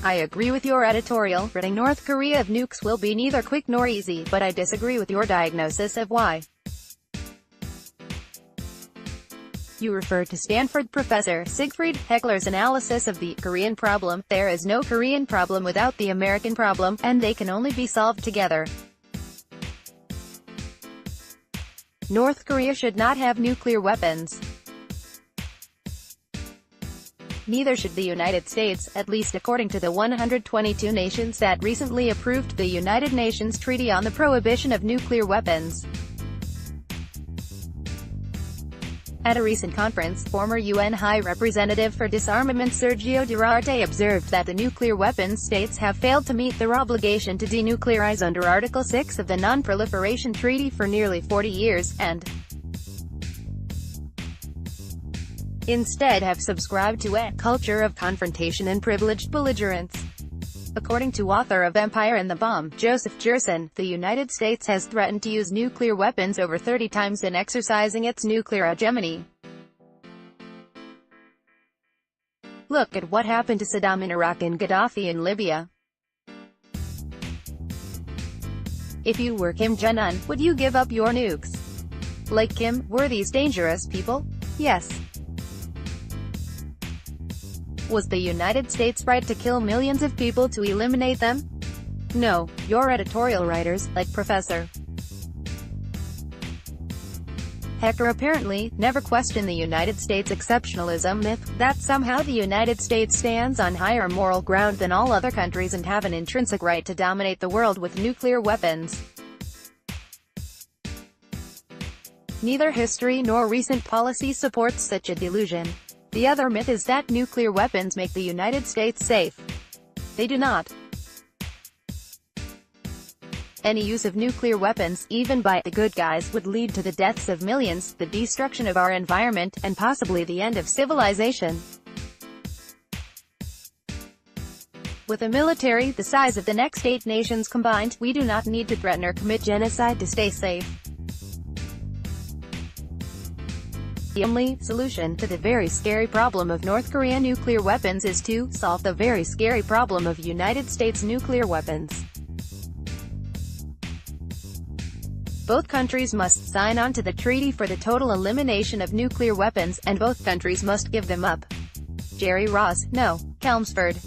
I agree with your editorial. Ridding North Korea of nukes will be neither quick nor easy, but I disagree with your diagnosis of why. You refer to Stanford professor Siegfried Heckler's analysis of the Korean problem. There is no Korean problem without the American problem, and they can only be solved together. North Korea should not have nuclear weapons. Neither should the United States, at least according to the 122 nations that recently approved the United Nations Treaty on the Prohibition of Nuclear Weapons. At a recent conference, former UN High Representative for Disarmament Sergio Durarte observed that the nuclear weapons states have failed to meet their obligation to denuclearize under Article 6 of the Non-Proliferation Treaty for nearly 40 years, and instead have subscribed to a culture of confrontation and privileged belligerence. According to author of Empire and the Bomb, Joseph Jerson, the United States has threatened to use nuclear weapons over 30 times in exercising its nuclear hegemony. Look at what happened to Saddam in Iraq and Gaddafi in Libya. If you were Kim Jong-un, would you give up your nukes? Like Kim, were these dangerous people? Yes. Was the United States right to kill millions of people to eliminate them? No. Your editorial writers, like Professor Heckler, apparently never question the United States exceptionalism myth, that somehow the United States stands on higher moral ground than all other countries and have an intrinsic right to dominate the world with nuclear weapons. Neither history nor recent policy supports such a delusion. The other myth is that nuclear weapons make the United States safe. They do not. Any use of nuclear weapons, even by the good guys, would lead to the deaths of millions, the destruction of our environment, and possibly the end of civilization. With a military the size of the next 8 nations combined, we do not need to threaten or commit genocide to stay safe. The only solution to the very scary problem of North Korean nuclear weapons is to solve the very scary problem of United States nuclear weapons. Both countries must sign on to the treaty for the total elimination of nuclear weapons, and both countries must give them up. Jerry Ross, No. Chelmsford.